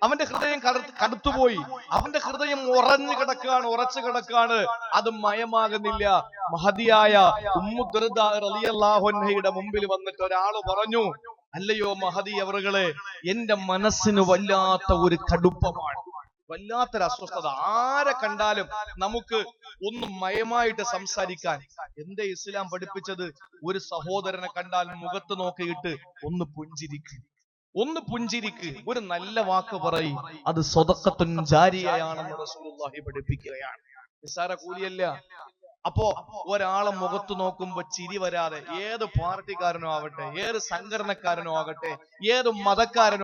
അവന്റെ ഹൃദയം കടുത്തുപോയി, അവന്റെ ഹൃദയം ഉറച്ചു കിടക്കാണ്, അത് മയമാകുന്നില്ല. മഹദിയായ ഉമ്മു ദർദ റളിയല്ലാഹു അൻഹയുടെ മുമ്പിൽ വന്നിട്ട് ഒരാള് പറഞ്ഞു, അല്ലയോ മഹദി അവറുകളെ, എന്റെ മനസ്സിന് വല്ലാത്ത ഒരു കടുപ്പമാണ്, വല്ലാത്തൊരു അസ്വസ്ഥത. ആരെ കണ്ടാലും നമുക്ക് ഒന്ന് മയമായിട്ട് സംസാരിക്കാൻ. എന്റെ ഇസ്ലാം പഠിപ്പിച്ചത്, ഒരു സഹോദരനെ കണ്ടാൽ മുഖത്ത് നോക്കിയിട്ട് ഒന്ന് പുഞ്ചിരിക്ക്, ഒരു നല്ല വാക്ക് പറയും, അത് സ്വതക്കത്തുൻ ജാരിയയാണെന്ന് റസൂലുള്ളാഹി പഠിപ്പിക്കുകയാണ്. നിസ്സാര കൂലിയല്ല. അപ്പോ ഒരാളെ മുഖത്ത് നോക്കുമ്പോ ചിരി വരാതെ, ഏത് പാർട്ടിക്കാരനോ ആവട്ടെ, ഏത് സംഘടനക്കാരനോ ആകട്ടെ, ഏത് മതക്കാരനോ